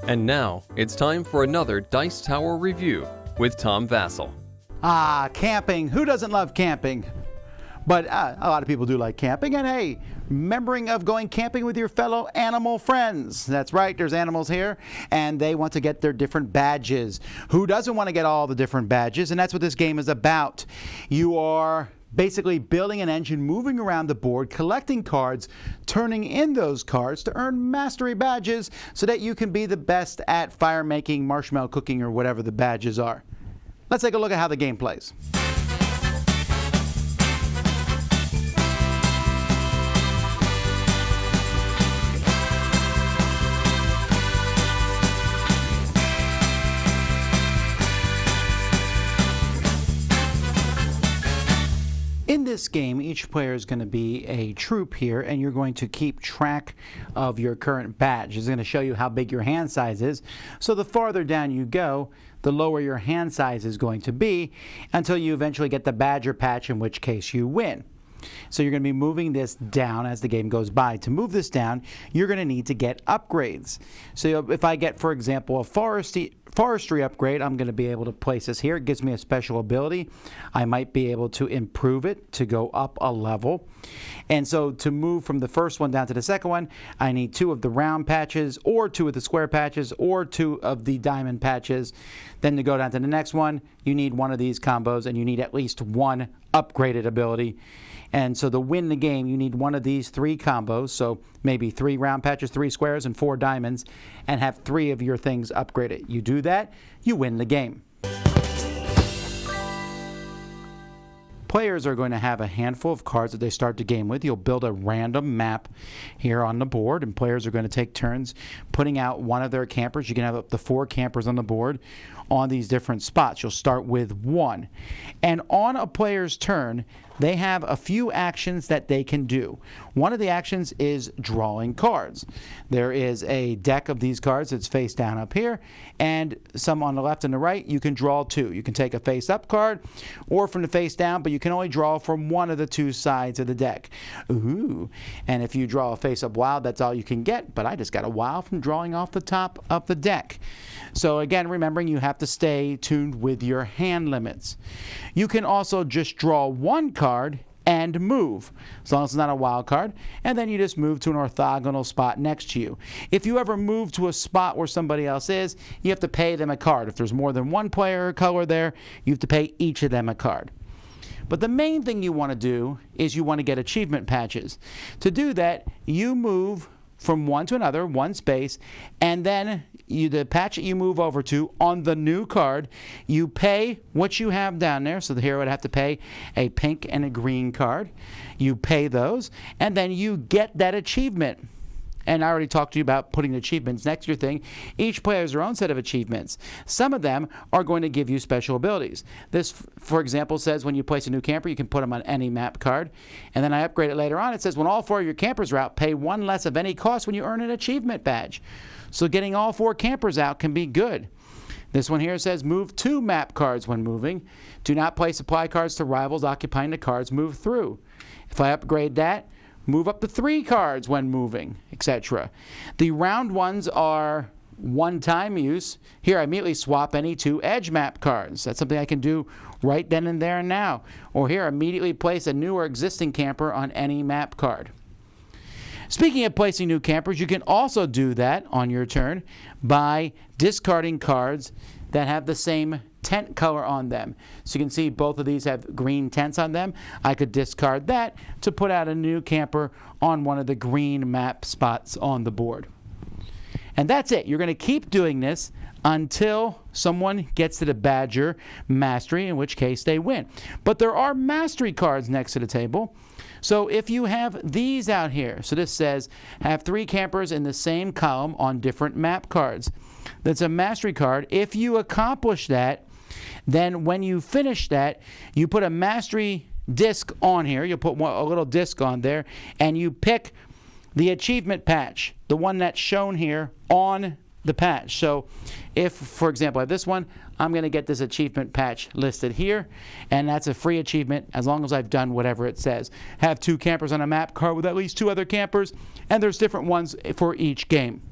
And now, it's time for another Dice Tower review with Tom Vasel. Camping. Who doesn't love camping? But a lot of people do like camping. And hey, remembering of going camping with your fellow animal friends. That's right, there's animals here, and they want to get their different badges. Who doesn't want to get all the different badges? And that's what this game is about. You are basically building an engine, moving around the board, collecting cards, turning in those cards to earn mastery badges so that you can be the best at fire making, marshmallow cooking, or whatever the badges are. Let's take a look at how the game plays. In this game, each player is going to be a troop here, and you're going to keep track of your current badge. It's going to show you how big your hand size is. So the farther down you go, the lower your hand size is going to be until you eventually get the badge or patch, in which case you win. So you're going to be moving this down as the game goes by. To move this down, you're going to need to get upgrades. So if I get, for example, a forestry upgrade, I'm going to be able to place this here. It gives me a special ability. I might be able to improve it to go up a level. And so to move from the first one down to the second one, I need 2 of the round patches, or 2 of the square patches, or 2 of the diamond patches. Then to go down to the next one, you need 1 of these combos, and you need at least 1 upgraded ability. And so to win the game, you need 1 of these 3 combos, so maybe 3 round patches, 3 squares, and 4 diamonds, and have 3 of your things upgraded. You do that, you win the game. Players are going to have a handful of cards that they start the game with. You'll build a random map here on the board, and players are going to take turns putting out 1 of their campers. You can have up to 4 campers on the board on these different spots. You'll start with 1. And on a player's turn, they have a few actions that they can do. One of the actions is drawing cards. There is a deck of these cards that's face down up here, and some on the left and the right. You can draw 2. You can take a face up card or from the face down, but you can only draw from one of the 2 sides of the deck. Ooh. And if you draw a face up wild, that's all you can get, but I just got a wild from drawing off the top of the deck. So again, remembering you have to stay tuned with your hand limits. You can also just draw 1 card and move, as long as it's not a wild card, and then you just move to an orthogonal spot next to you. If you ever move to a spot where somebody else is, you have to pay them a card. If there's more than 1 player or color there, you have to pay each of them a card. But the main thing you want to do is you want to get achievement patches. To do that, you move from one to another, 1 space, and then the patch that you move over to on the new card, you pay what you have down there. So the hero would have to pay a pink and a green card. You pay those, and then you get that achievement. And I already talked to you about putting achievements next to your thing. Each player has their own set of achievements. Some of them are going to give you special abilities. This, for example, says when you place a new camper, you can put them on any map card. And then I upgrade it later on. It says when all 4 of your campers are out, pay 1 less of any cost when you earn an achievement badge. So getting all 4 campers out can be good. This one here says move 2 map cards when moving. Do not play supply cards to rivals occupying the cards moved through. If I upgrade that, move up to 3 cards when moving, etc. The round ones are one-time use. Here I immediately swap any 2 edge map cards. That's something I can do right then and there and now. Or here, immediately place a new or existing camper on any map card. Speaking of placing new campers, you can also do that on your turn by discarding cards that have the same tent color on them. So you can see both of these have green tents on them. I could discard that to put out a new camper on one of the green map spots on the board. And that's it. You're going to keep doing this until someone gets to the Badger Mastery, in which case they win. But there are Mastery cards next to the table. So if you have these out here, so this says have 3 campers in the same column on different map cards. That's a Mastery card. If you accomplish that, then when you finish that, you put a Mastery disc on here. You'll put a little disc on there, and you pick the achievement patch, the one that's shown here on the patch. So if, for example, I have this one, I'm going to get this achievement patch listed here, and that's a free achievement as long as I've done whatever it says. Have 2 campers on a map card with at least 2 other campers, and there's different ones for each game.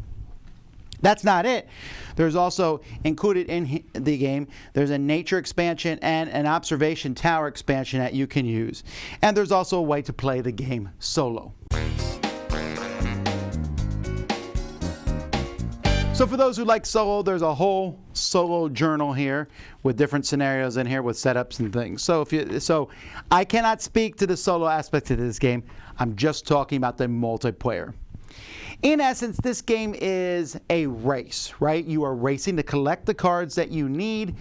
That's not it. There's also included in the game, there's a nature expansion and an observation tower expansion that you can use. And there's also a way to play the game solo. So for those who like solo, there's a whole solo journal here with different scenarios in here with setups and things. So I cannot speak to the solo aspect of this game. I'm just talking about the multiplayer. In essence, this game is a race, right? You are racing to collect the cards that you need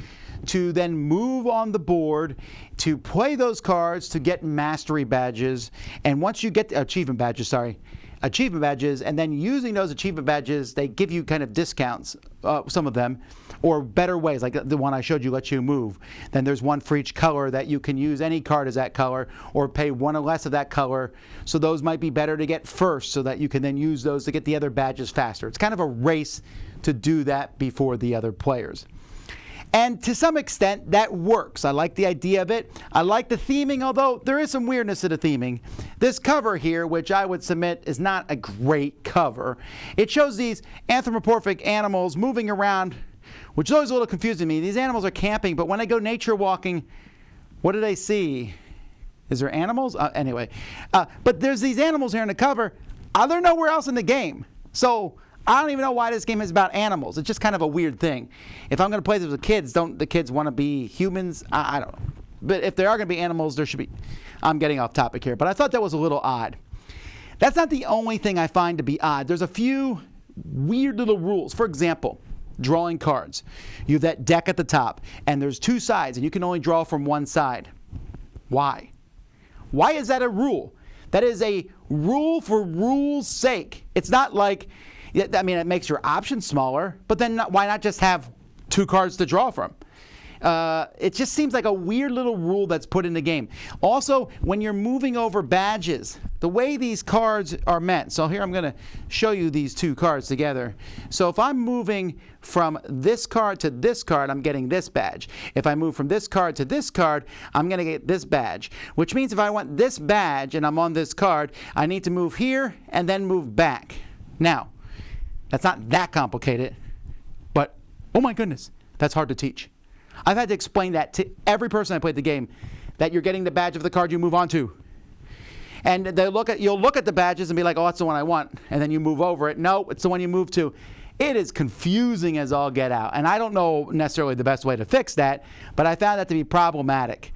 to then move on the board to play those cards to get mastery badges. And once you get achievement badges, and then using those achievement badges, they give you kind of discounts, some of them, or better ways, like the one I showed you lets you move. Then there's one for each color that you can use any card as that color, or pay one or less of that color. So those might be better to get first so that you can then use those to get the other badges faster. It's kind of a race to do that before the other players. And to some extent, that works. I like the idea of it. I like the theming, although there is some weirdness to the theming. This cover here, which I would submit is not a great cover, it shows these anthropomorphic animals moving around, which is always a little confusing to me. These animals are camping, but when I go nature walking, what do they see? Is there animals? Anyway, but there's these animals here in the cover. They're nowhere else in the game. So I don't even know why this game is about animals. It's just kind of a weird thing. If I'm going to play this with kids, don't the kids want to be humans? I don't know. But if there are going to be animals, there should be. I'm getting off topic here, but I thought that was a little odd. That's not the only thing I find to be odd. There's a few weird little rules. For example, drawing cards. You have that deck at the top, and there's two sides, and you can only draw from one side. Why? Why is that a rule? That is a rule for rule's sake. It's not like, I mean, it makes your options smaller, but then why not just have two cards to draw from? It just seems like a weird little rule that's put in the game. Also, when you're moving over badges, the way these cards are meant. So here I'm going to show you these two cards together. So if I'm moving from this card to this card, I'm getting this badge. If I move from this card to this card, I'm going to get this badge. Which means if I want this badge and I'm on this card, I need to move here and then move back. Now, that's not that complicated, but oh my goodness, that's hard to teach. I've had to explain that to every person I played the game, that you're getting the badge of the card you move on to. And you'll look at the badges and be like, oh, that's the one I want. And then you move over it. No, it's the one you move to. It is confusing as all get out. And I don't know necessarily the best way to fix that, but I found that to be problematic.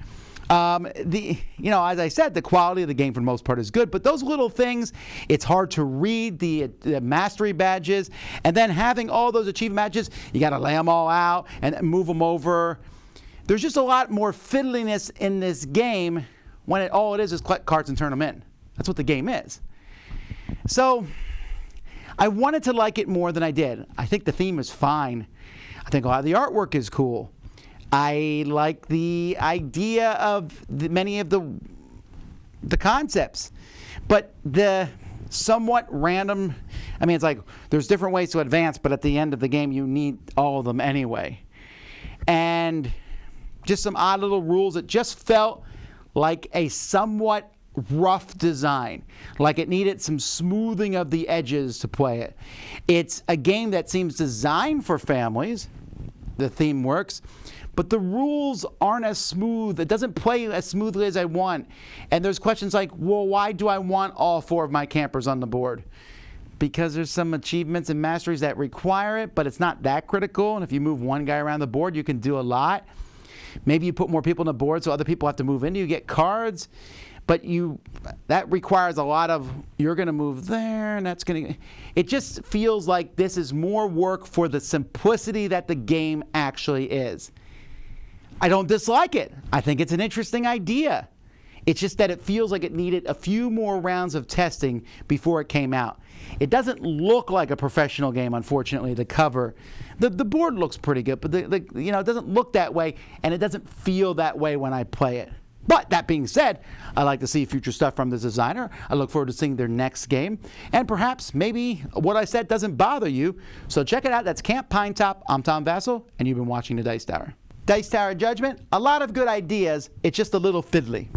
As I said, the quality of the game for the most part is good, but those little things, it's hard to read the mastery badges, and then having all those achievement badges, you got to lay them all out and move them over. There's just a lot more fiddliness in this game when all it is collect cards and turn them in. That's what the game is. So I wanted to like it more than I did. I think the theme is fine. I think a lot of the artwork is cool. I like the idea of many of the concepts, but the somewhat random, I mean, it's like there's different ways to advance, but at the end of the game, you need all of them anyway. And just some odd little rules. It just felt like a somewhat rough design, like it needed some smoothing of the edges to play it. It's a game that seems designed for families. The theme works. But the rules aren't as smooth. It doesn't play as smoothly as I want. And there's questions like, well, why do I want all four of my campers on the board? Because there's some achievements and masteries that require it, but it's not that critical. And if you move one guy around the board, you can do a lot. Maybe you put more people on the board so other people have to move in. You get cards. But that requires a lot of, you're going to move there, and that's going to... It just feels like this is more work for the simplicity that the game actually is. I don't dislike it. I think it's an interesting idea. It's just that it feels like it needed a few more rounds of testing before it came out. It doesn't look like a professional game, unfortunately, the cover. The board looks pretty good, but it doesn't look that way, and it doesn't feel that way when I play it. But that being said, I like to see future stuff from this designer. I look forward to seeing their next game. And perhaps maybe what I said doesn't bother you. So check it out. That's Camp Pinetop. I'm Tom Vasel, and you've been watching the Dice Tower. Dice Tower Judgment, a lot of good ideas. It's just a little fiddly.